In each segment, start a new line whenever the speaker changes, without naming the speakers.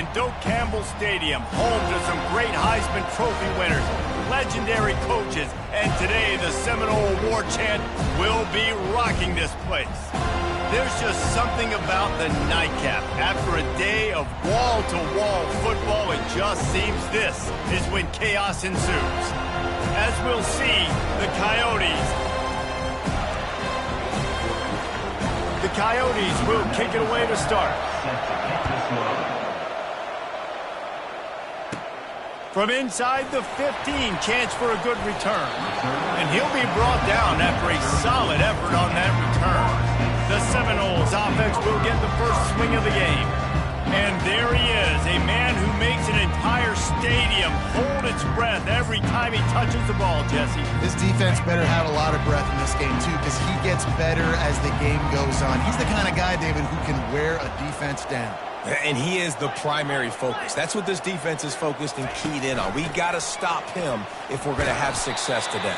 and Doak Campbell Stadium, home to some great Heisman Trophy winners, legendary coaches, and today the Seminole Award chant will be rocking this place. There's just something about the nightcap. After a day of wall-to-wall football, it just seems this is when chaos ensues. As we'll see, the Coyotes will kick it away to start. From inside the 15, chance for a good return. And he'll be brought down after a solid effort on that return. The Seminoles offense will get the first swing of the game. And there he is, a man who makes an entire stadium hold its breath every time he touches the ball, Jesse.
This defense better have a lot of breath in this game, too, because he gets better as the game goes on. He's the kind of guy, David, who can wear a defense down.
And he is the primary focus. That's what this defense is focused and keyed in on. We got to stop him if we're going to have success today.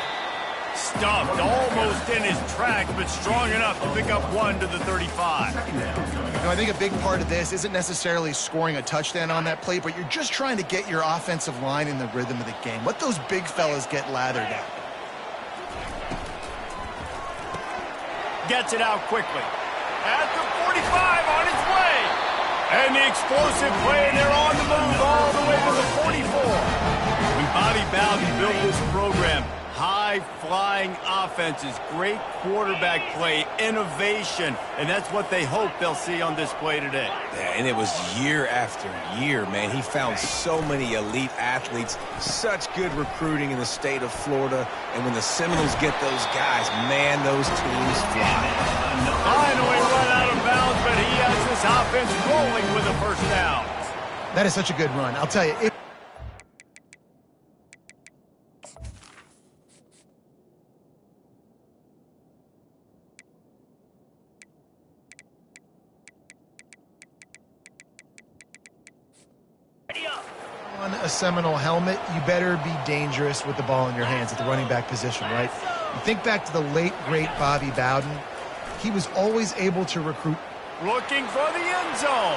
Stuffed almost in his tracks, but strong enough to pick up one to the 35.
I think a big part of this isn't necessarily scoring a touchdown on that play, but you're just trying to get your offensive line in the rhythm of the game. Let those big fellas get lathered out.
Gets it out quickly. At the 45 on its way. And the explosive play, and they're on the move all the way to the 44. When Bobby Bowden built this program, high-flying offenses, great quarterback play, innovation, and that's what they hope they'll see on display today.
Yeah, and it was year after year, man. He found so many elite athletes, such good recruiting in the state of Florida, and when the Seminoles get those guys, man, those teams fly.
Finally run out of bounds, but he has this offense rolling with a first down.
That is such a good run. I'll tell you, on a Seminole helmet, you better be dangerous with the ball in your hands at the running back position, right? You think back to the late, great Bobby Bowden. He was always able to recruit.
Looking for the end zone.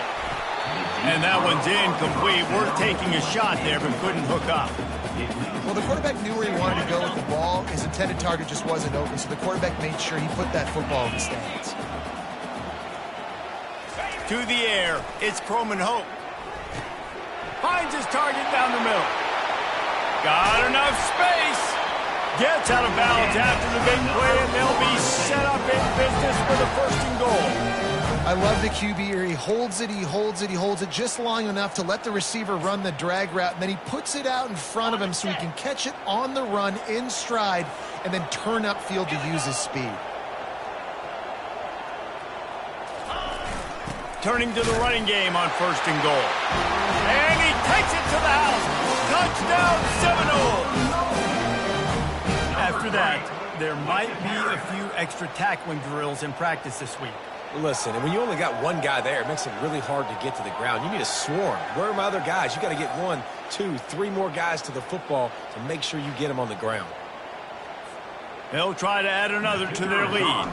And that one's incomplete. Worth taking a shot there, but couldn't hook up.
Well, the quarterback knew where he wanted to go with the ball. His intended target just wasn't open, so the quarterback made sure he put that football in the stands.
To the air, it's Croman Hope. Finds his target down the middle. Got enough space. Gets out of bounds after the big play, and they'll be set up in business for the first and goal.
I love the QB here. He holds it, he holds it, he holds it just long enough to let the receiver run the drag route, and then he puts it out in front of him so he can catch it on the run in stride and then turn upfield to use his speed.
Turning to the running game on first and goal. And he takes it to the house. Touchdown, Seminoles! After that, there might be a few extra tackling drills in practice this week.
Listen, and when you only got one guy there, it makes it really hard to get to the ground. You need a swarm. Where are my other guys? You got to get 1, 2, 3 more guys to the football to make sure you get them on the ground.
They'll try to add another to their lead.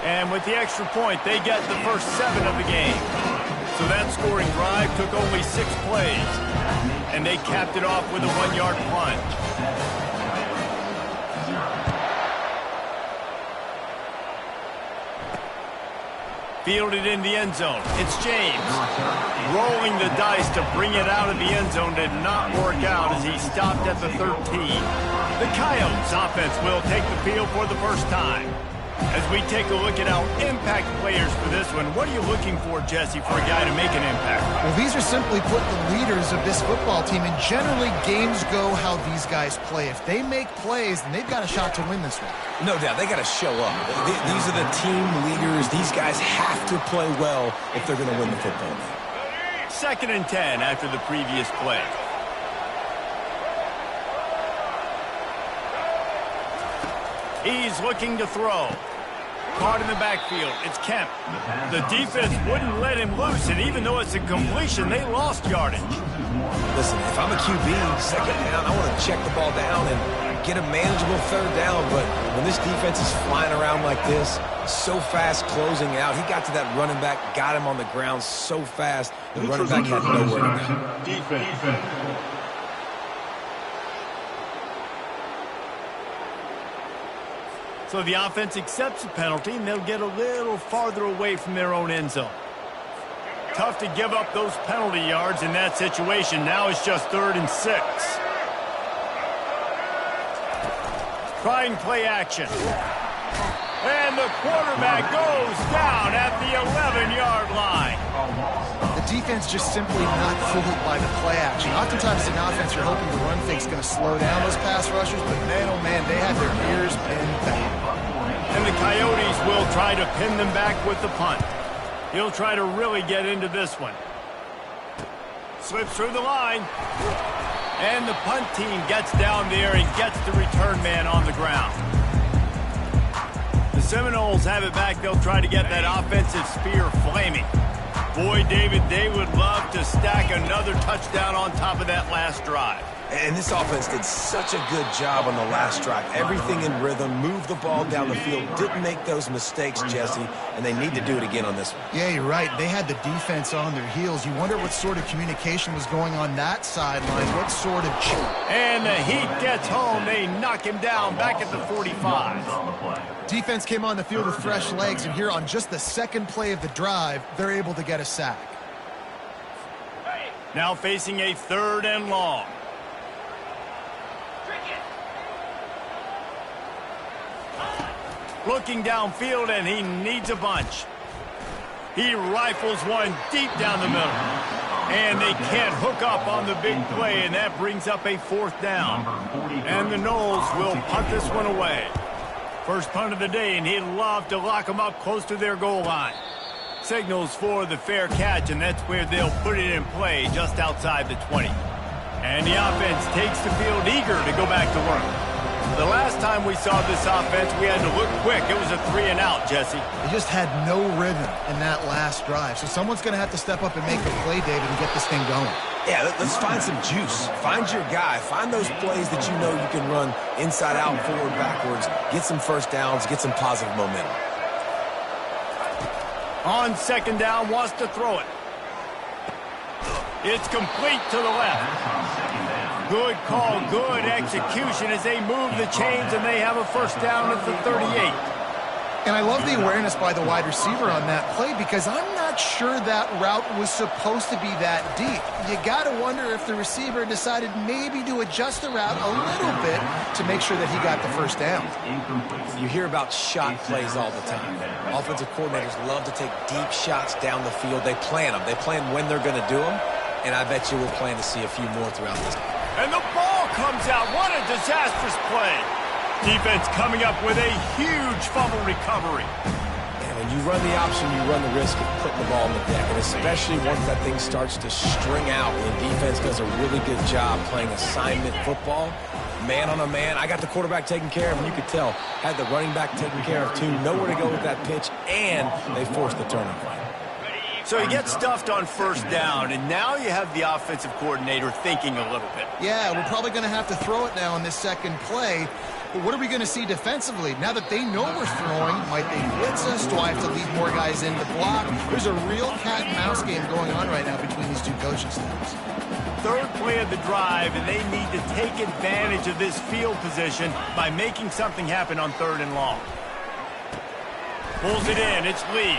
And with the extra point, they get the first 7 of the game. So that scoring drive took only 6 plays. And they capped it off with a 1-yard plunge. Fielded in the end zone. It's James. Rolling the dice to bring it out of the end zone did not work out as he stopped at the 13. The Coyotes offense will take the field for the first time. As we take a look at our impact players for this one, what are you looking for, Jesse, for a guy to make an impact?
Well, these are simply put the leaders of this football team, and generally games go how these guys play. If they make plays, then they've got a shot to win this one.
No doubt, they got to show up. These are the team leaders. These guys have to play well if they're going to win the football game.
2nd and 10 after the previous play. He's looking to throw. Caught in the backfield. It's Kemp. The defense wouldn't let him loose, and even though it's a completion, they lost yardage.
Listen, if I'm a QB, 2nd down, I want to check the ball down and get a manageable third down, but when this defense is flying around like this, so fast closing out, he got to that running back, got him on the ground so fast, the running back had nowhere to go.
Defense.
So the offense accepts the penalty, and they'll get a little farther away from their own end zone. Tough to give up those penalty yards in that situation. Now it's just 3rd and 6. Trying play action. And the quarterback goes down at the 11-yard line.
The defense just simply not fooled by the play action. Oftentimes in offense, you're hoping the run fake's going to slow down those pass rushers, but man, oh man, they had their ears pinned back.
And the Coyotes will try to pin them back with the punt. He'll try to really get into this one. Slips through the line. And the punt team gets down there and gets the return man on the ground. The Seminoles have it back. They'll try to get that offensive spear flaming. Boy, David, they would love to stack another touchdown on top of that last drive.
And this offense did such a good job on the last drive. Everything in rhythm, moved the ball down the field, didn't make those mistakes, Jesse, and they need to do it again on this one.
Yeah, you're right. They had the defense on their heels. You wonder what sort of communication was going on that sideline. What sort of...
And the Heat gets home. They knock him down back at the 45.
Defense came on the field with fresh legs, and here on just the second play of the drive, they're able to get a sack.
Now facing a 3rd and long. Looking downfield, and he needs a bunch. He rifles one deep down the middle. And they can't hook up on the big play, and that brings up a 4th down. And the Noles will punt this one away. First punt of the day, and he'd love to lock them up close to their goal line. Signals for the fair catch, and that's where they'll put it in play, just outside the 20. And the offense takes the field eager to go back to work. The last time we saw this offense, we had to look quick. It was a 3-and-out, Jesse.
They just had no rhythm in that last drive. So someone's going to have to step up and make a play, David, and get this thing going.
Yeah, let's find some juice. Find your guy. Find those plays that you know you can run inside out, forward, backwards. Get some first downs. Get some positive momentum.
On 2nd down, wants to throw it. It's complete to the left. Good call, good execution as they move the chains, and they have a first down at the 38.
And I love the awareness by the wide receiver on that play because I'm not sure that route was supposed to be that deep. You got to wonder if the receiver decided maybe to adjust the route a little bit to make sure that he got the first down.
You hear about shot plays all the time. Offensive coordinators love to take deep shots down the field. They plan them. They plan when they're going to do them, and I bet you we'll plan to see a few more throughout this game.
And the ball comes out. What a disastrous play. Defense coming up with a huge fumble recovery.
And when you run the option, you run the risk of putting the ball on the deck, and especially once that thing starts to string out, and the defense does a really good job playing assignment football, man on a man. I got the quarterback taken care of, and you could tell, had the running back taken care of too, nowhere to go with that pitch, and they forced the turnover.
So he gets stuffed on 1st down, and now you have the offensive coordinator thinking a little bit.
Yeah, we're probably going to have to throw it now in this second play. But what are we going to see defensively? Now that they know we're throwing, might they blitz us? Do I have to lead more guys in to block? There's a real cat and mouse game going on right now between these two coaching staffs.
3rd play of the drive, and they need to take advantage of this field position by making something happen on 3rd and long. Pulls it in. It's Lee.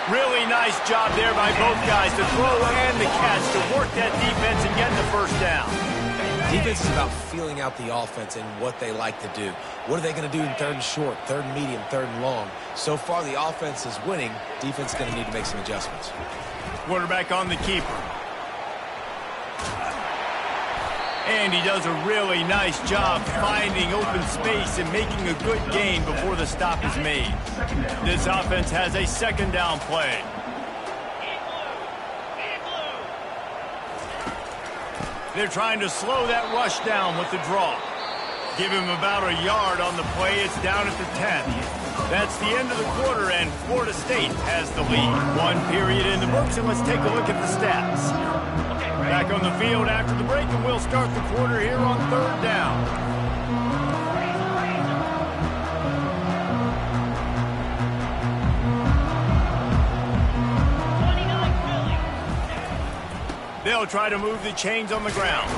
Really nice job there by both guys to throw and the catch to work that defense and get the first down.
Defense is about feeling out the offense and what they like to do. What are they going to do in 3rd and short, 3rd and medium, 3rd and long? So far, the offense is winning. Defense is going to need to make some adjustments.
Quarterback on the keeper. And he does a really nice job finding open space and making a good gain before the stop is made. This offense has a 2nd down play. They're trying to slow that rush down with the draw. Give him about a yard on the play. It's down at the 10. That's the end of the quarter, and Florida State has the lead. 1 period in the books, and let's take a look at the stats. Back on the field after the break, and we'll start the quarter here on 3rd down. They'll try to move the chains on the ground.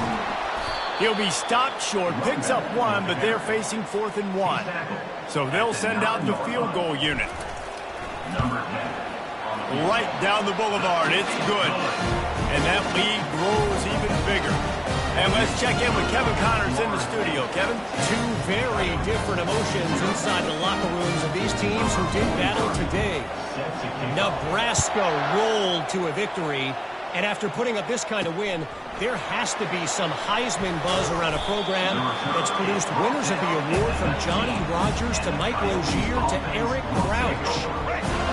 He'll be stopped short, picks up one, but they're facing 4th and 1. So they'll send out the field goal unit. Right down the boulevard, it's good. And that lead grows even bigger. And let's check in with Kevin Connors in the studio. Kevin?
Two very different emotions inside the locker rooms of these teams who did battle today. Nebraska rolled to a victory, and after putting up this kind of win, there has to be some Heisman buzz around a program that's produced winners of the award from Johnny Rodgers to Mike Rozier to Eric Crouch.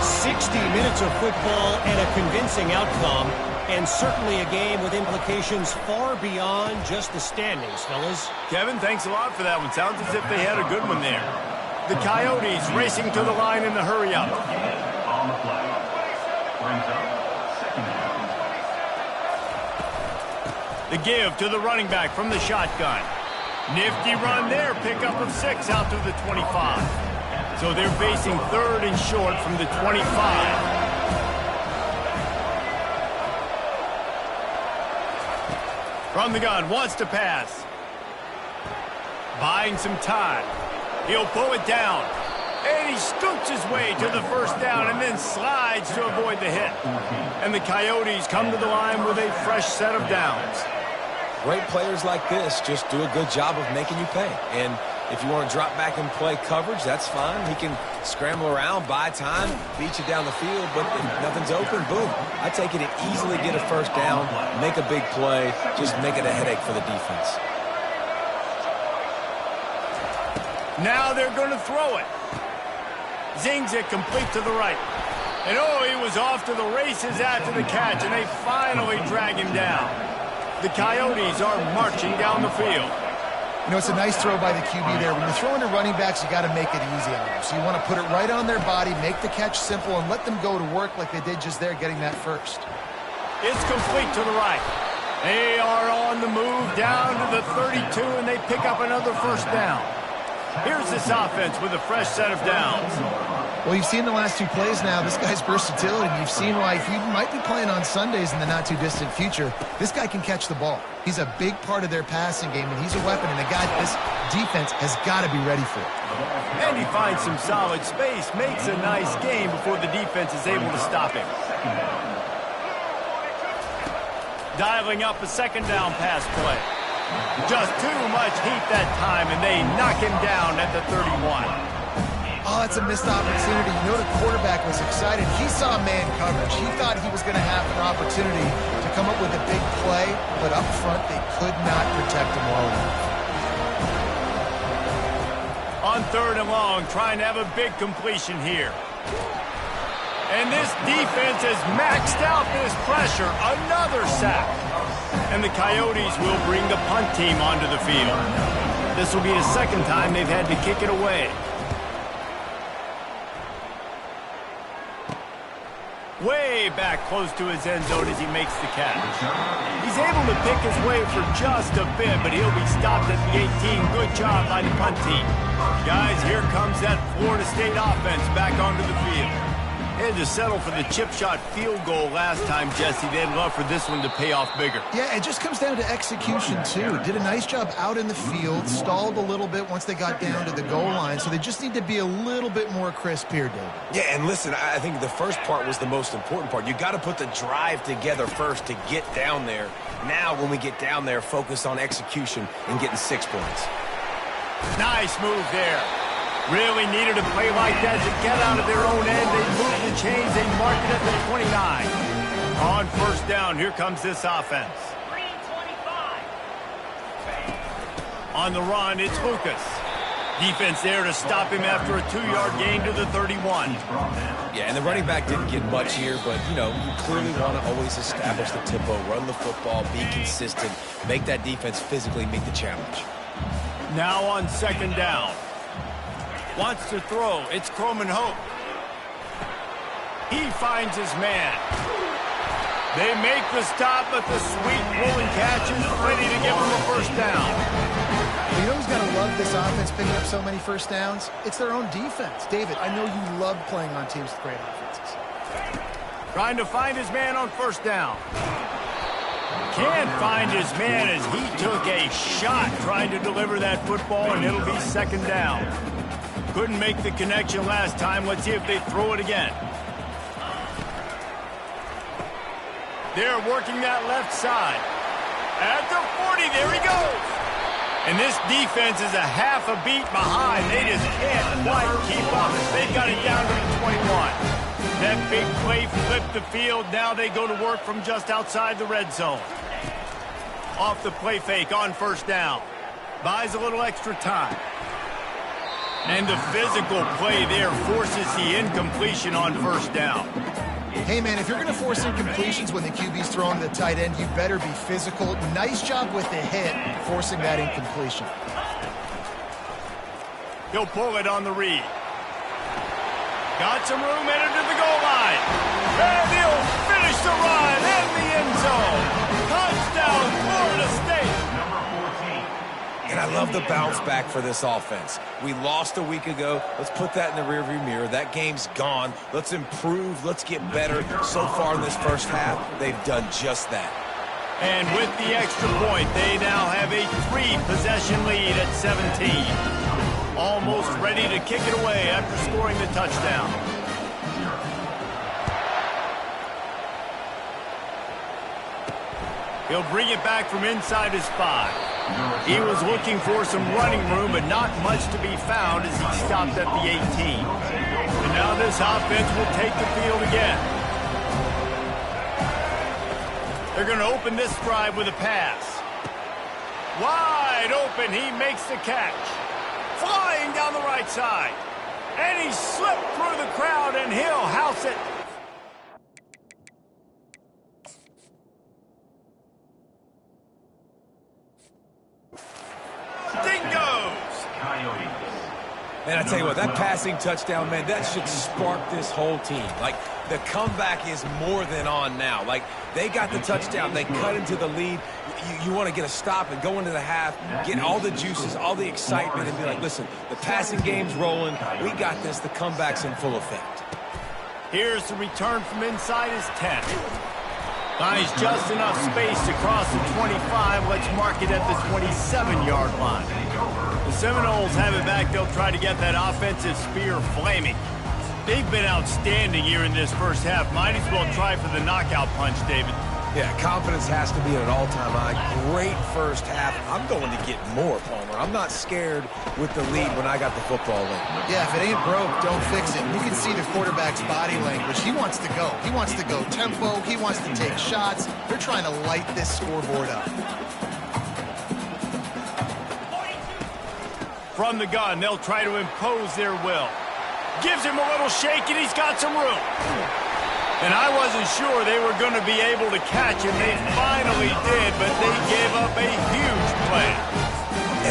60 minutes of football and a convincing outcome, and certainly a game with implications far beyond just the standings, fellas.
Kevin, thanks a lot for that one. Sounds as if they had a good one there. The Coyotes racing to the line in the hurry-up. The give to the running back from the shotgun. Nifty run there, pickup of 6 out to the 25. So they're facing 3rd and short from the 25. From the gun, wants to pass. Buying some time. He'll pull it down. And he scoots his way to the first down and then slides to avoid the hit. And the Coyotes come to the line with a fresh set of downs.
Great players like this just do a good job of making you pay. And if you want to drop back and play coverage, that's fine. He can scramble around, buy time, beat you down the field, but if nothing's open, boom. I take it to easily get a first down, make a big play, just make it a headache for the defense.
Now they're going to throw it. Zings it complete to the right. And oh, he was off to the races after the catch, and they finally drag him down. The Coyotes are marching down the field.
You know, it's a nice throw by the QB there. When you're throwing to running backs, you got to make it easy on them. So you want to put it right on their body, make the catch simple, and let them go to work like they did just there, getting that first.
It's complete to the right. They are on the move down to the 32, and they pick up another first down. Here's this offense with a fresh set of downs.
Well, you've seen the last 2 plays now. This guy's versatility. You've seen why he might be playing on Sundays in the not-too-distant future. This guy can catch the ball. He's a big part of their passing game, and he's a weapon, and a guy this defense has got to be ready for.
And he finds some solid space, makes a nice game before the defense is able to stop him. Dialing up a second down pass play. Just too much heat that time, and they knock him down at the 31.
Oh, that's a missed opportunity. You know the quarterback was excited. He saw man coverage. He thought he was going to have an opportunity to come up with a big play, but up front they could not protect him well enough.
On 3rd and long, trying to have a big completion here. And this defense has maxed out this pressure. Another sack. And the Coyotes will bring the punt team onto the field. This will be the second time they've had to kick it away. Way back close to his end zone as he makes the catch. He's able to pick his way for just a bit, but he'll be stopped at the 18. Good job by the punt team. Guys, here comes that Florida State offense back onto the field. They had to settle for the chip shot field goal last time, Jesse. They'd love for this one to pay off bigger.
Yeah, it just comes down to execution, too. Did a nice job out in the field, stalled a little bit once they got down to the goal line, so they just need to be a little bit more crisp here, David.
Yeah, and listen, I think the first part was the most important part. You got to put the drive together first to get down there. Now, when we get down there, focus on execution and getting 6 points.
Nice move there. Really needed a play like that to get out of their own end. They move the chains. They mark it at the 29. On first down, here comes this offense. On the run, it's Lucas. Defense there to stop him after a 2-yard gain to the 31.
Yeah, and the running back didn't get much here, but, you know, you clearly want to always establish the tempo, run the football, be consistent, make that defense physically meet the challenge.
Now on second down. Wants to throw. It's Croman Hope. He finds his man. They make the stop, but the sweet rolling catch is ready to give him a first down.
You know who's got to love this offense picking up so many first downs? It's their own defense. David, I know you love playing on teams with great offenses.
Trying to find his man on first down. Can't find his man as he took a shot trying to deliver that football, and it'll be second down. Couldn't make the connection last time. Let's see if they throw it again. They're working that left side. At the 40, there he goes. And this defense is a half a beat behind. They just can't quite keep up. They've got it down to the 21. That big play flipped the field. Now they go to work from just outside the red zone. Off the play fake on first down. Buys a little extra time. And the physical play there forces the incompletion on first down.
Hey, man, if you're going to force incompletions when the QB's throwing to the tight end, you better be physical. Nice job with the hit, forcing that incompletion.
He'll pull it on the read. Got some room, entered to the goal line. And he'll finish the run in the end zone. Touchdown, Florida State.
And I love the bounce back for this offense. We lost a week ago. Let's put that in the rearview mirror. That game's gone. Let's improve. Let's get better. So far in this first half, they've done just that.
And with the extra point, they now have a 3-possession lead at 17. Almost ready to kick it away after scoring the touchdown. He'll bring it back from inside his 5. He was looking for some running room, but not much to be found as he stopped at the 18. And now this offense will take the field again. They're going to open this drive with a pass. Wide open, he makes the catch. Flying down the right side. And he slipped through the crowd, and he'll house it.
Man, I tell you what, that passing touchdown, man, that should spark this whole team. Like, the comeback is more than on now. Like, they got the touchdown. They cut into the lead. You want to get a stop and go into the half, get all the juices, all the excitement, and be like, listen, the passing game's rolling. We got this. The comeback's in full effect.
Here's the return from inside his 10. Finds just enough space to cross the 25. Let's mark it at the 27-yard line. The Seminoles have it back. They'll try to get that offensive spear flaming. They've been outstanding here in this first half. Might as well try for the knockout punch, David.
Yeah, confidence has to be at an all-time high. Great first half. I'm going to get more, Palmer. I'm not scared with the lead when I got the football in.
Yeah, if it ain't broke, don't fix it. You can see the quarterback's body language. He wants to go. He wants to go tempo. He wants to take shots. They're trying to light this scoreboard up.
From the gun, they'll try to impose their will. Gives him a little shake, and he's got some room. And I wasn't sure they were going to be able to catch him. They finally did, but they gave up a huge play.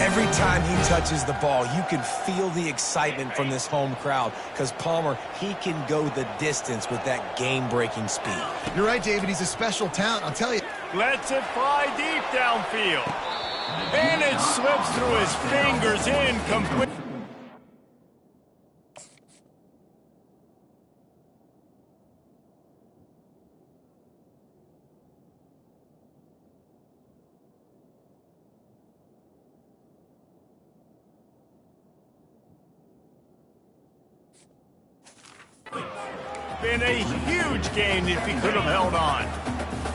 Every time he touches the ball, you can feel the excitement from this home crowd because Palmer, he can go the distance with that game-breaking speed.
You're right, David. He's a special talent, I'll tell you.
Lets it fly deep downfield. And it slips through his fingers, incomplete. Been a huge gain if he could have held on.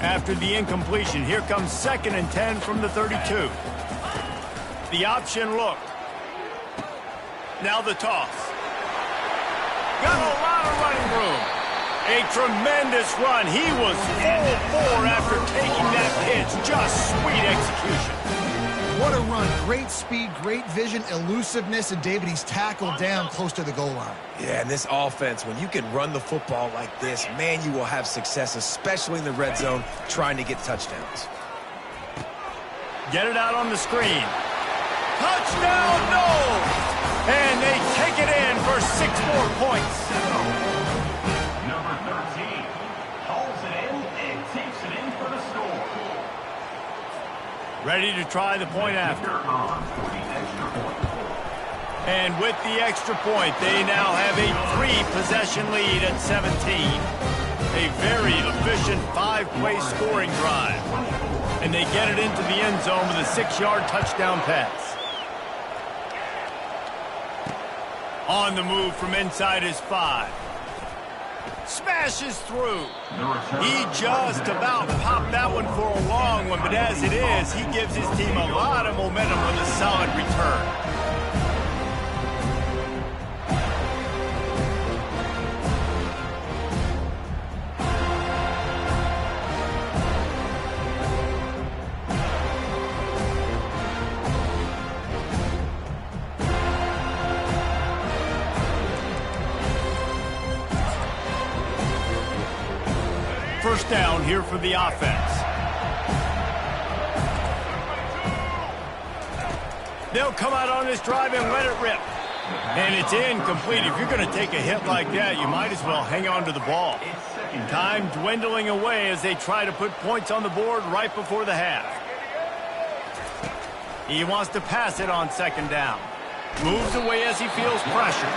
After the incompletion, here comes 2nd and 10 from the 32. The option look. Now the toss. Got a lot of running room. A tremendous run. He was full bore after taking that pitch. Just sweet execution.
What a run. Great speed, great vision, elusiveness, and David, he's tackled down close to the goal line.
Yeah, and this offense, when you can run the football like this, man, you will have success, especially in the red zone, trying to get touchdowns.
Get it out on the screen. Touchdown, no! And they take it in for 6 more points.
Number 13 hauls it in and takes it in for the score.
Ready to try the point after. And with the extra point, they now have a 3-possession lead at 17. A very efficient 5-play scoring drive. And they get it into the end zone with a 6-yard touchdown pass. On the move from inside his 5. Smashes through. He just about popped that one for a long one, but as it is, he gives his team a lot of momentum with a solid return. First down here for the offense. They'll come out on this drive and let it rip. And it's incomplete. If you're going to take a hit like that, you might as well hang on to the ball. Time dwindling away as they try to put points on the board right before the half. He wants to pass it on second down. Moves away as he feels pressure.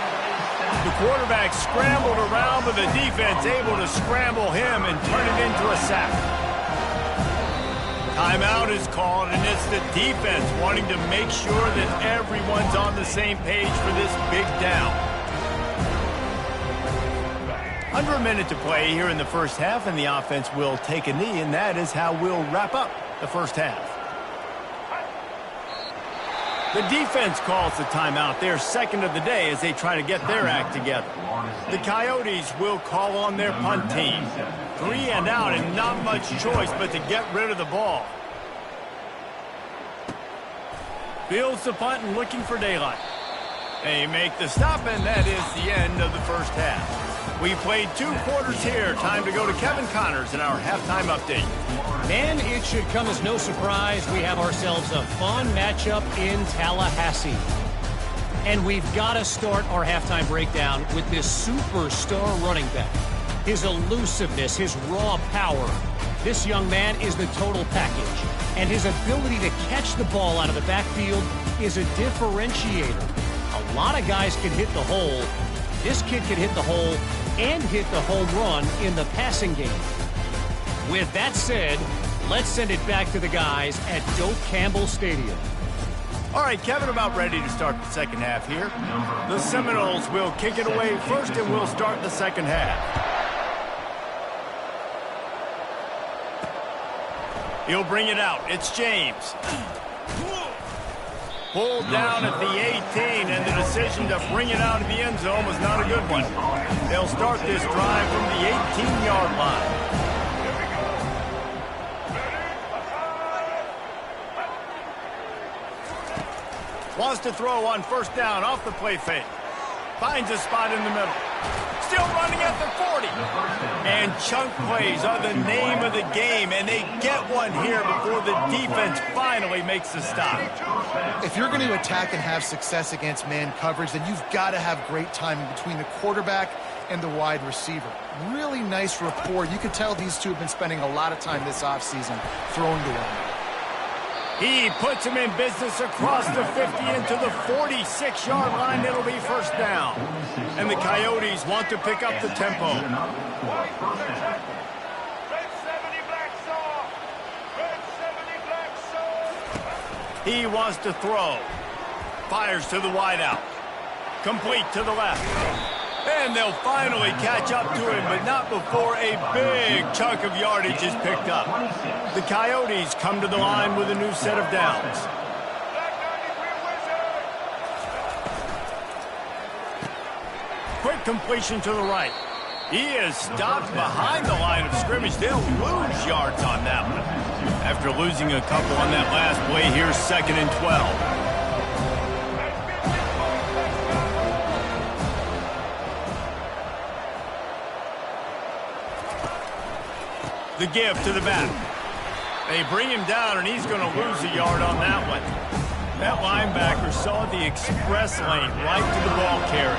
The quarterback scrambled around, but the defense able to scramble him and turn it into a sack. Timeout is called, and it's the defense wanting to make sure that everyone's on the same page for this big down. Under a minute to play here in the first half, and the offense will take a knee, and that is how we'll wrap up the first half. The defense calls the timeout, their second of the day, as they try to get their act together. The Coyotes will call on their punt team. 3 and out and not much choice but to get rid of the ball. Fields the punt and looking for daylight. They make the stop, and that is the end of the first half. We played 2 quarters here. Time to go to Kevin Connors in our halftime update.
And it should come as no surprise, we have ourselves a fun matchup in Tallahassee. And we've got to start our halftime breakdown with this superstar running back. His elusiveness, his raw power. This young man is the total package. And his ability to catch the ball out of the backfield is a differentiator. A lot of guys can hit the hole. This kid can hit the hole and hit the home run in the passing game. With that said, let's send it back to the guys at Doak Campbell Stadium.
All right, Kevin, about ready to start the second half here. The Seminoles will kick it away first, and we'll start the second half. He'll bring it out. It's James. Pulled down at the 18, and the decision to bring it out of the end zone was not a good one. They'll start this drive from the 18-yard line. Wants to throw on first down off the play fake. Finds a spot in the middle. Still running at the 40. And chunk plays are the name of the game, and they get one here before the defense finally makes the stop.
If you're going to attack and have success against man coverage, then you've got to have great timing between the quarterback and the wide receiver. Really nice rapport. You can tell these two have been spending a lot of time this offseason throwing the one.
He puts him in business across the 50 into the 46-yard line. It'll be first down. And the Coyotes want to pick up the tempo. He wants to throw. Fires to the wideout. Complete to the left. And they'll finally catch up to him, but not before a big chunk of yardage is picked up. The Coyotes come to the line with a new set of downs. Quick completion to the right. He is stopped behind the line of scrimmage. They'll lose yards on that one. After losing a couple on that last play, here's 2nd and 12. The give to the back. They bring him down, and he's going to lose a yard on that one. That linebacker saw the express lane right to the ball carrier.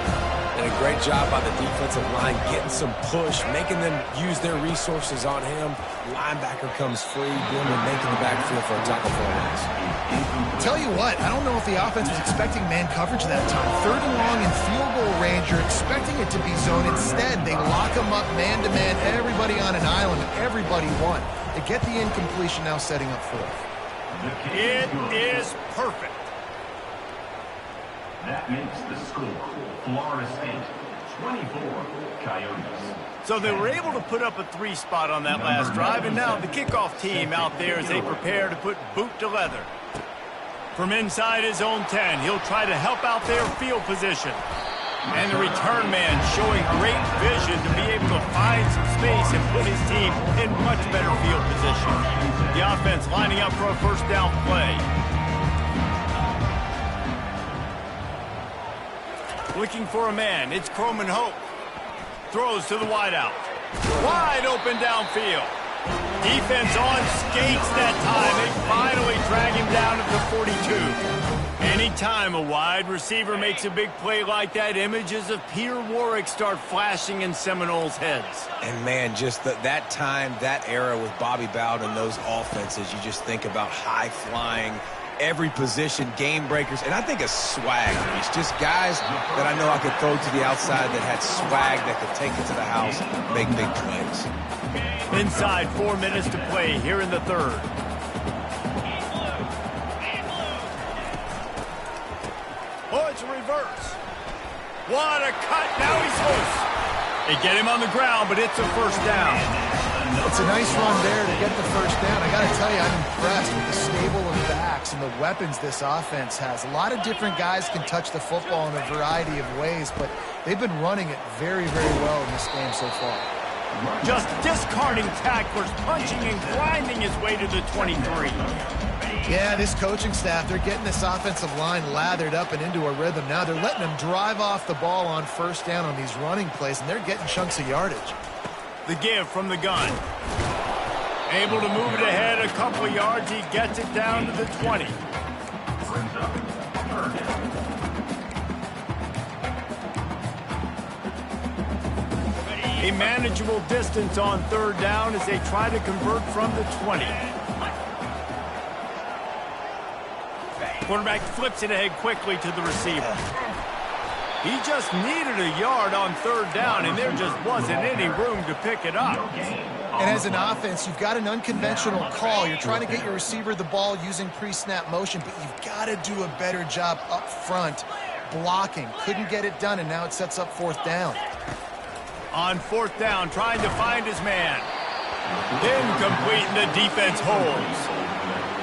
And a great job by the defensive line getting some push, making them use their resources on him. Linebacker comes free, Bama making the backfield for a tackle for a loss.
Tell you what, I don't know if the offense was expecting man coverage that time. 3rd and long in field goal range, you're expecting it to be zone. Instead, they lock them up man-to-man, everybody on an island, and everybody won. They get the incompletion now setting up 4th.
It is perfect.
That makes the score. Florida State, 24, Coyotes.
So they were able to put up a 3 spot on that last drive, and now the kickoff team out there as they prepare to put boot to leather. From inside his own 10, he'll try to help out their field position. And the return man showing great vision to be able to find some space and put his team in much better field position. The offense lining up for a first down play. Looking for a man, it's Croman Hope. Throws to the wideout. Wide open downfield. Defense on skates that time. They finally drag him down at the 42. Anytime a wide receiver makes a big play like that, images of Peter Warrick start flashing in Seminoles' heads.
And, man, just that time, that era with Bobby Bowden, those offenses, you just think about high-flying, every position, game breakers, and I think of swag. It's just guys that I know I could throw to the outside that had swag that could take it to the house, make big plays.
Inside 4 minutes to play here in the 3rd. Oh, it's a reverse. What a cut. Now he's loose. They get him on the ground, but it's a first down.
It's a nice run there to get the first down. I got to tell you, I'm impressed with the stable of backs and the weapons this offense has. A lot of different guys can touch the football in a variety of ways, but they've been running it very, very well in this game so far.
Just discarding tacklers, punching and grinding his way to the 23.
Yeah, this coaching staff, they're getting this offensive line lathered up and into a rhythm. Now they're letting them drive off the ball on first down on these running plays, and they're getting chunks of yardage.
The give from the gun. Able to move it ahead a couple of yards. He gets it down to the 20. A manageable distance on 3rd down as they try to convert from the 20. Quarterback flips it ahead quickly to the receiver. He just needed a yard on 3rd down, and there just wasn't any room to pick it up.
And as an offense, you've got an unconventional call. You're trying to get your receiver the ball using pre-snap motion, but you've got to do a better job up front blocking. Couldn't get it done, and now it sets up 4th down.
On 4th down, trying to find his man. Incomplete, and the defense holds.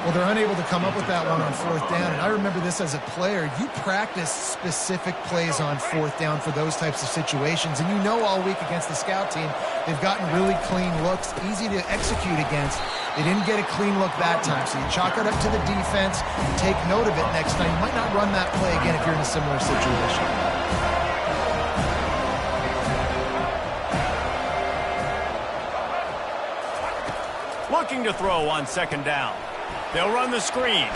Well, they're unable to come up with that one on 4th down, and I remember this as a player. You practice specific plays on 4th down for those types of situations, and you know all week against the scout team, they've gotten really clean looks, easy to execute against. They didn't get a clean look that time, so you chalk it up to the defense, take note of it next time. You might not run that play again if you're in a similar situation.
Looking to throw on 2nd down. They'll run the screen.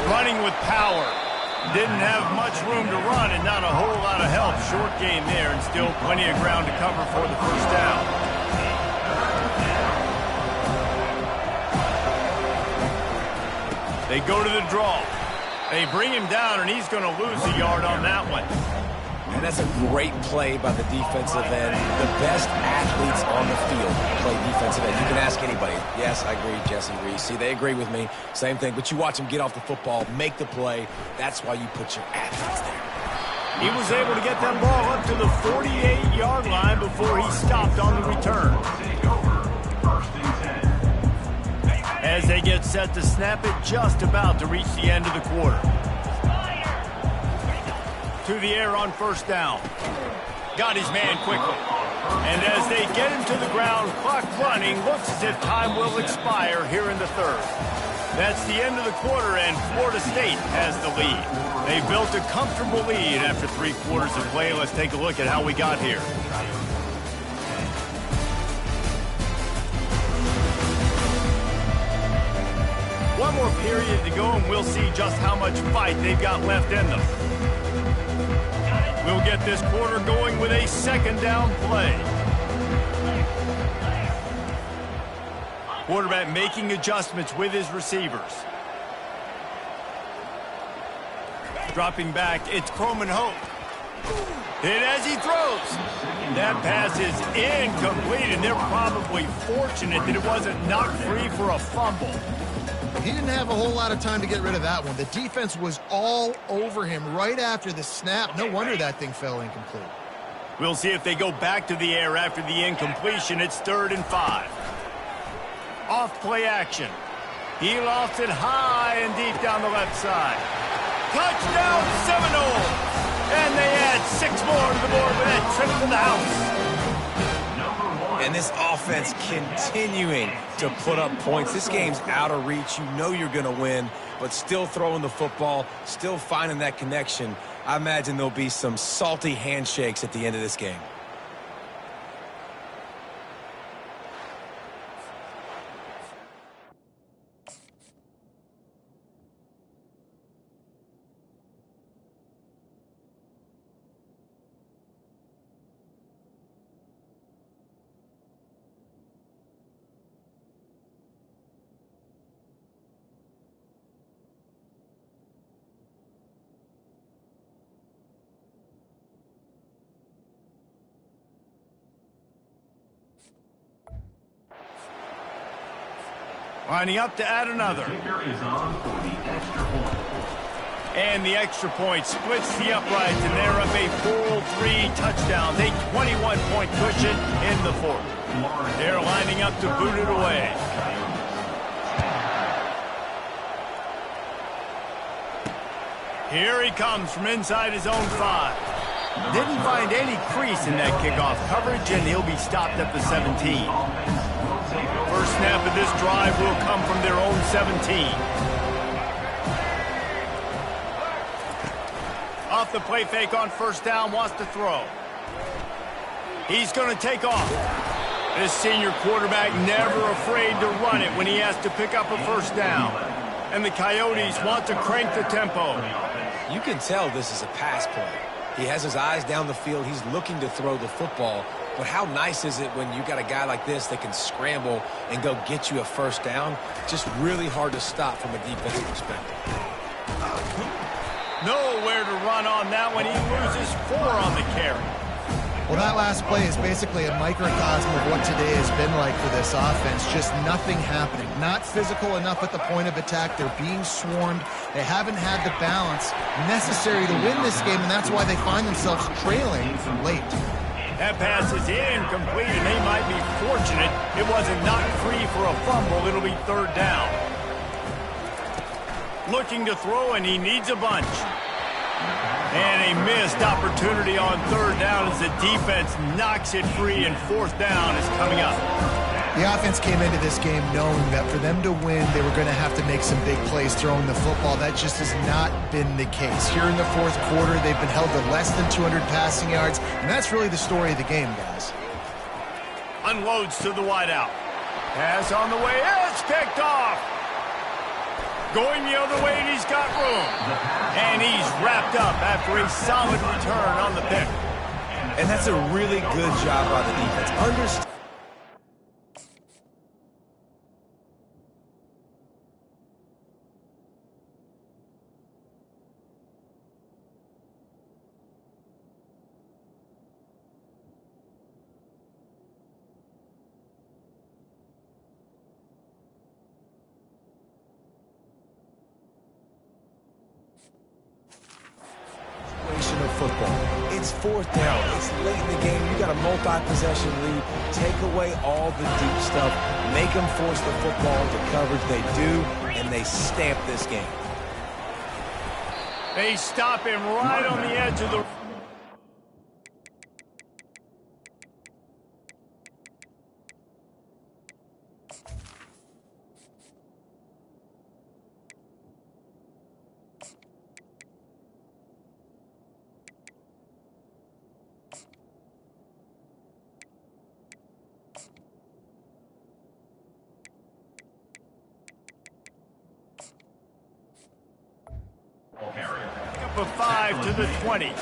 Running with power. Didn't have much room to run and not a whole lot of help. Short gain there and still plenty of ground to cover for the first down. They go to the draw. They bring him down, and he's going to lose a yard on that one.
And that's a great play by the defensive end. The best athletes on the field play defensive end. You can ask anybody. Yes, I agree, Jesse Reese. See, they agree with me. Same thing. But you watch them get off the football, make the play. That's why you put your athletes there.
He was able to get that ball up to the 48-yard line before he stopped on the return. As they get set to snap it, just about to reach the end of the quarter. To the air on 1st down. Got his man quickly. And as they get him to the ground, clock running, looks as if time will expire here in the 3rd. That's the end of the quarter, and Florida State has the lead. They built a comfortable lead after 3 quarters of play. Let's take a look at how we got here. One more period to go, and we'll see just how much fight they've got left in them. We'll get this quarter going with a second down play. Quarterback making adjustments with his receivers. Dropping back, it's Croman Hope. Hit as he throws. That pass is incomplete, and they're probably fortunate that it wasn't knocked free for a fumble.
He didn't have a whole lot of time to get rid of that one. The defense was all over him right after the snap. No wonder that thing fell incomplete.
We'll see if they go back to the air after the incompletion. It's 3rd and 5. Off play action. He lost it high and deep down the left side. Touchdown Seminoles! And they add 6 more to the board with that trip to the house.
And this offense continuing to put up points. This game's out of reach. You know you're going to win, but still throwing the football, still finding that connection. I imagine there'll be some salty handshakes at the end of this game.
Lining up to add another. And the extra point splits the uprights, and they're up a full 3 touchdowns, a 21-point cushion in the 4th. They're lining up to boot it away. Here he comes from inside his own 5. Didn't find any crease in that kickoff coverage, and he'll be stopped at the 17. First snap of this drive will come from their own 17. Off the play fake on first down, wants to throw. He's going to take off. This senior quarterback never afraid to run it when he has to pick up a first down. And the Coyotes want to crank the tempo.
You can tell this is a pass play. He has his eyes down the field. He's looking to throw the football. But how nice is it when you got a guy like this that can scramble and go get you a first down? Just really hard to stop from a defensive perspective.
Nowhere to run on that one. He loses 4 on the carry.
Well, that last play is basically a microcosm of what today has been like for this offense. Just nothing happening. Not physical enough at the point of attack. They're being swarmed. They haven't had the balance necessary to win this game, and that's why they find themselves trailing late.
That pass is incomplete, and they might be fortunate it wasn't knocked free for a fumble. It'll be 3rd down. Looking to throw, and he needs a bunch. And a missed opportunity on 3rd down as the defense knocks it free, and 4th down is coming up.
The offense came into this game knowing that for them to win, they were going to have to make some big plays throwing the football. That just has not been the case. Here in the 4th quarter, they've been held to less than 200 passing yards, and that's really the story of the game, guys.
Unloads to the wideout. Pass on the way. It's picked off. Going the other way, and he's got room. And he's wrapped up after a solid return on the pick.
And that's a really good job by the defense. Of football. It's 4th down. It's late in the game. You got a multi-possession lead. Take away all the deep stuff. Make them force the football into coverage. They do, and they stamp this game.
They stop him right on the edge of the... of 5 to the 20.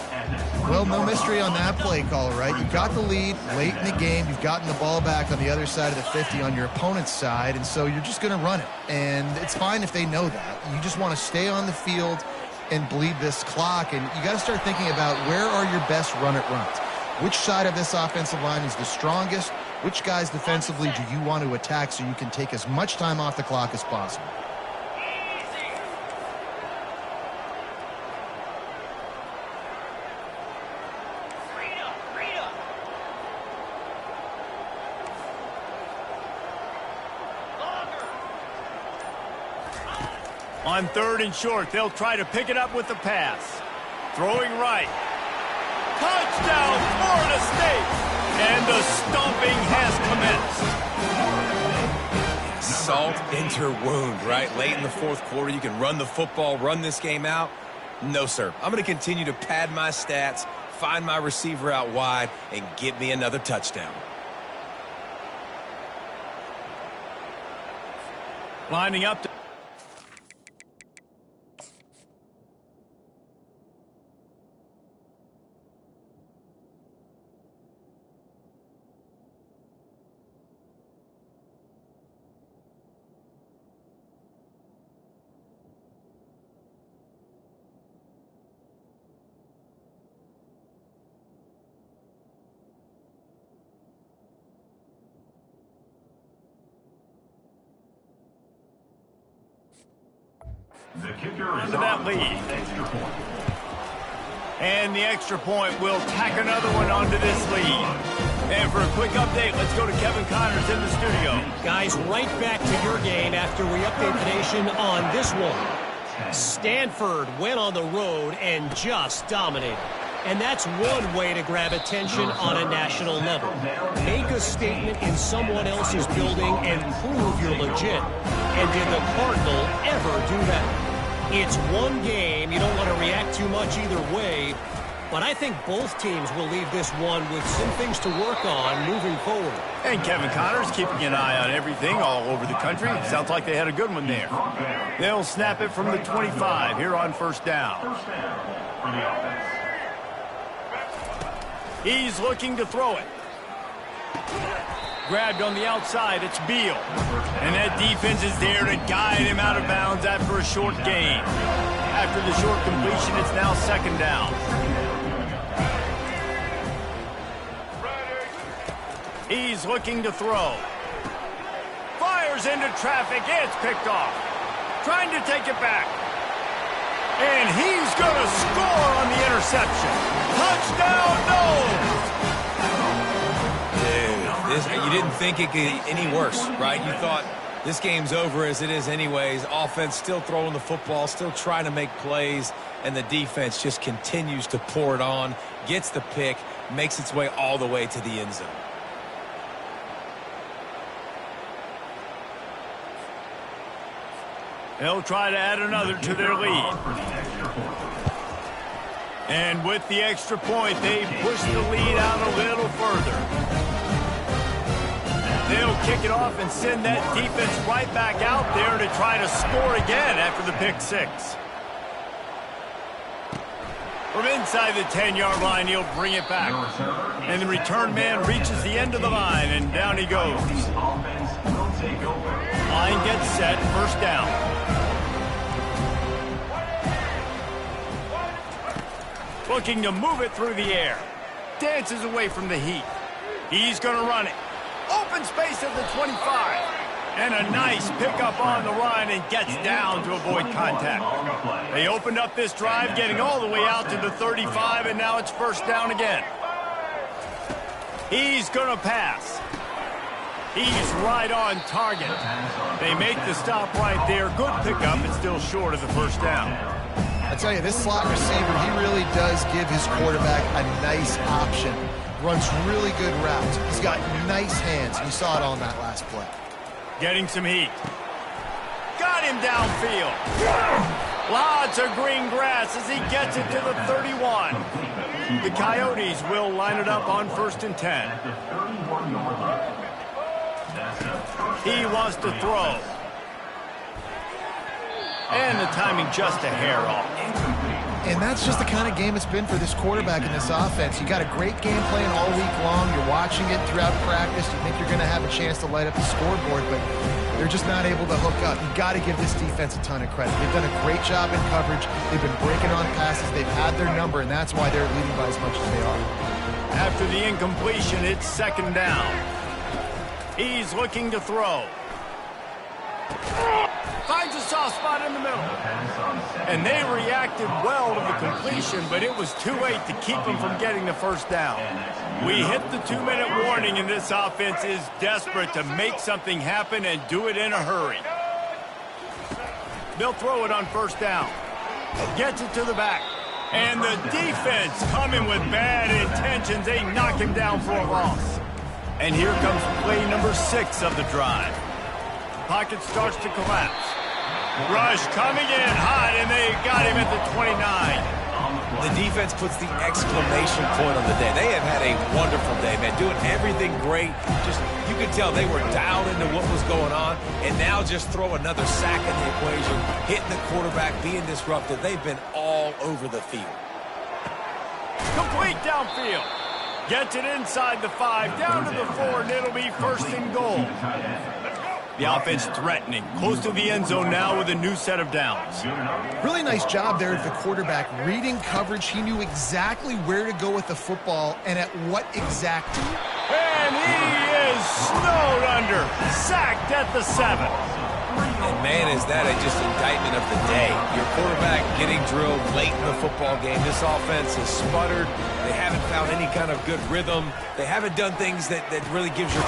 Well, no mystery on that play call, right? You got the lead late in the game. You've gotten the ball back on the other side of the 50 on your opponent's side, and so you're just going to run it. And it's fine if they know that. You just want to stay on the field and bleed this clock, and you got to start thinking about where are your best run-it runs. Which side of this offensive line is the strongest? Which guys defensively do you want to attack so you can take as much time off the clock as possible?
On 3rd and short, they'll try to pick it up with the pass. Throwing right. Touchdown, Florida State! And the stomping has commenced.
Salt into wound, right? Late in the 4th quarter, you can run the football, run this game out. No, sir. I'm going to continue to pad my stats, find my receiver out wide, and get me another touchdown.
Lining up to...
The kicker is
to that lead.
Extra point.
And the extra point will tack another one onto this lead. And for a quick update, let's go to Kevin Connors in the studio.
Guys, right back to your game after we update the nation on this one. Stanford went on the road and just dominated. And that's one way to grab attention on a national level. Make a statement in someone else's building and prove you're legit. And did the Cardinal ever do that? It's one game. You don't want to react too much either way. But I think both teams will leave this one with some things to work on moving forward.
And Kevin Connors keeping an eye on everything all over the country. Sounds like they had a good one there. They'll snap it from the 25 here on 1st down.
First down for the offense.
He's looking to throw it. Grabbed on the outside, it's Beal. And that defense is there to guide him out of bounds after a short gain. After the short completion, it's now 2nd down. He's looking to throw. Fires into traffic, it's picked off. Trying to take it back. And he's going to score on the interception. Touchdown, no!
You didn't think it could get any worse, right? You thought this game's over as it is anyways. Offense still throwing the football, still trying to make plays, and the defense just continues to pour it on, gets the pick, makes its way all the way to the end zone.
They'll try to add another to their lead. And with the extra point, they push the lead out a little further. They'll kick it off and send that defense right back out there to try to score again after the pick 6. From inside the 10-yard line, he'll bring it back. And the return man reaches the end of the line, and down he goes. Line gets set, 1st down. Looking to move it through the air. Dances away from the heat. He's going to run it. Open space at the 25. And a nice pickup on the run and gets down to avoid contact. They opened up this drive, getting all the way out to the 35, and now it's 1st down again. He's going to pass. He's right on target. They make the stop right there. Good pickup, but still short of the 1st down.
I tell you, this slot receiver, he really does give his quarterback a nice option. Runs really good routes. He's got nice hands. We saw it on that last play.
Getting some heat. Got him downfield. Lots of green grass as he gets it to the 31. The Coyotes will line it up on 1st and 10. He wants to throw. And the timing just a hair off.
And that's just the kind of game it's been for this quarterback in this offense. You got a great game plan all week long. You're watching it throughout practice. You think you're going to have a chance to light up the scoreboard, but they're just not able to hook up. You've got to give this defense a ton of credit. They've done a great job in coverage. They've been breaking on passes. They've had their number, and that's why they're leading by as much as they are.
After the incompletion, it's second down. He's looking to throw. Finds a soft spot in the middle. And they reacted well to the completion, but it was too late to keep them from getting the first down. We hit the 2-minute warning, and this offense is desperate to make something happen and do it in a hurry. They'll throw it on first down. Gets it to the back. And the defense coming with bad intentions. They knock him down for a loss. And here comes play number 6 of the drive. Pocket starts to collapse. Rush coming in hot, and they got him at the 29.
The defense puts the exclamation point on the day. They have had a wonderful day, man, doing everything great. Just, you could tell they were dialed into what was going on, and now just throw another sack in the equation, hitting the quarterback, being disruptive. They've been all over the field.
Complete downfield. Gets it inside the 5, down to the 4, and it'll be first and goal. The offense threatening, close to the end zone now with a new set of downs.
Really nice job there at the quarterback. Reading coverage, he knew exactly where to go with the football and at what exact time.
And he is snowed under, sacked at the 7.
And man, is that just indictment of the day. Your quarterback getting drilled late in the football game. This offense has sputtered. They haven't found any kind of good rhythm. They haven't done things that really gives you...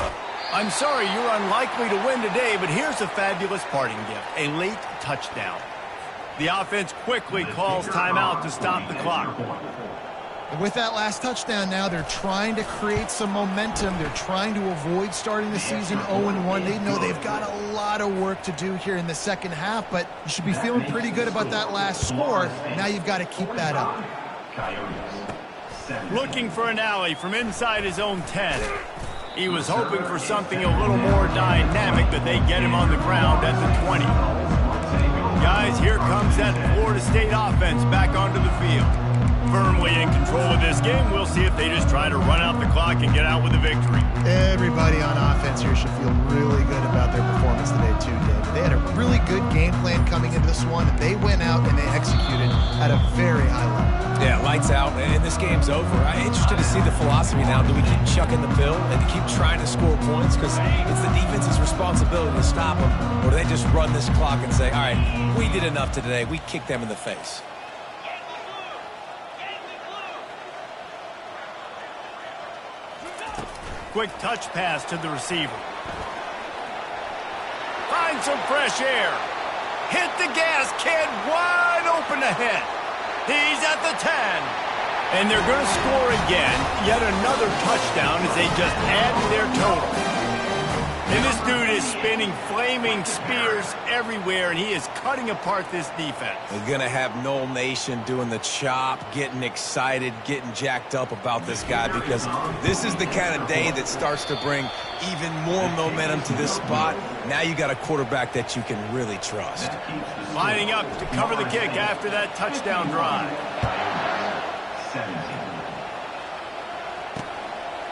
I'm sorry, you're unlikely to win today, but here's a fabulous parting gift, a late touchdown. The offense quickly calls timeout to stop the clock.
And with that last touchdown now, they're trying to create some momentum. They're trying to avoid starting the season 0-1. They know they've got a lot of work to do here in the second half, but you should be feeling pretty good about that last score. Now you've got to keep that up.
Looking for an alley from inside his own 10. He was hoping for something a little more dynamic, but they get him on the ground at the 20. Guys, here comes that Florida State offense back onto the field. Firmly in control of this game. We'll see if they just try to run out the clock and get out with a victory.
Everybody on offense here should feel really good about their performance today too, David. They had a really good game plan coming into this one. They went out and they executed at a very high level.
Yeah, lights out, and this game's over. I'm interested to see the philosophy now. Do we keep chucking the pill and keep trying to score points? Because it's the defense's responsibility to stop them. Or do they just run this clock and say, all right, we did enough today. We kicked them in the face.
Quick touch pass to the receiver. Find some fresh air. Hit the gas, kid. Wide open ahead. He's at the 10. And they're going to score again. Yet another touchdown as they just add to their total. And this dude is spinning flaming spears everywhere, and he is cutting apart this defense.
We're going to have Noel Nation doing the chop, getting excited, getting jacked up about this guy, because this is the kind of day that starts to bring even more momentum to this spot. Now you got a quarterback that you can really trust.
Lining up to cover the kick after that touchdown drive.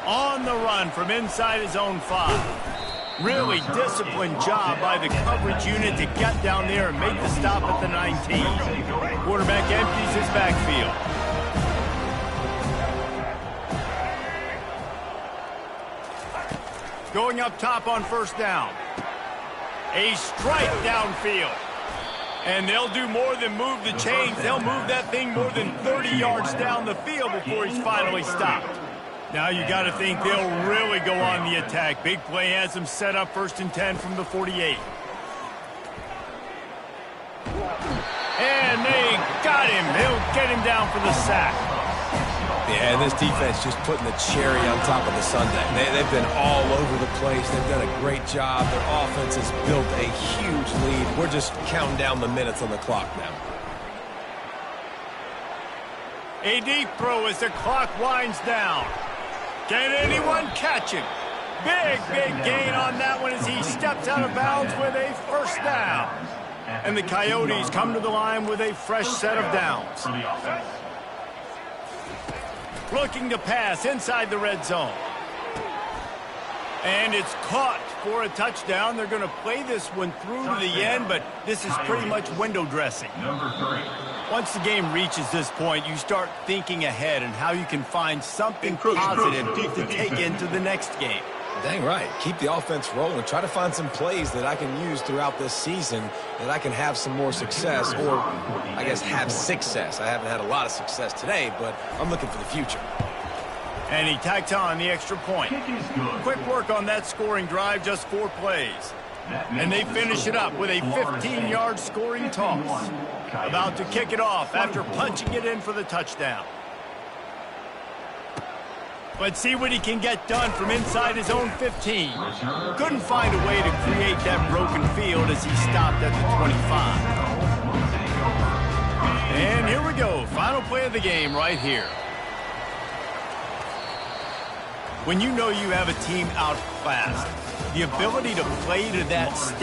On the run from inside his own 5. Really disciplined job by the coverage unit to get down there and make the stop at the 19. Quarterback empties his backfield. Going up top on first down. A strike downfield. And they'll do more than move the chains. They'll move that thing more than 30 yards down the field before he's finally stopped. Now you got to think they'll really go on the attack. Big play has them set up 1st and 10 from the 48. And they got him. They'll get him down for the sack.
Yeah, and this defense just putting the cherry on top of the sundae. They've been all over the place. They've done a great job. Their offense has built a huge lead. We're just counting down the minutes on the clock now.
A deep throw as the clock winds down. Can anyone catch him? Big gain on that one as he steps out of bounds with a first down. And the Coyotes come to the line with a fresh set of downs.
For the offense.
Looking to pass inside the red zone. And it's caught for a touchdown. They're going to play this one through to the end, but this is pretty much window dressing.
Number 3.
Once the game reaches this point, you start thinking ahead and how you can find something positive to take into the next game.
Dang right. Keep the offense rolling. Try to find some plays that I can use throughout this season that I can have some more success, or I guess have success. I haven't had a lot of success today, but I'm looking for the future.
And he tacks on the extra point.
Kick is good.
Quick work on that scoring drive, just 4 plays. And they finish it up with a 15-yard scoring toss. About to kick it off after punching it in for the touchdown. Let's see what he can get done from inside his own 15. Couldn't find a way to create that broken field as he stopped at the 25. And here we go. Final play of the game right here. When you know you have a team outclassed, the ability to play to that stand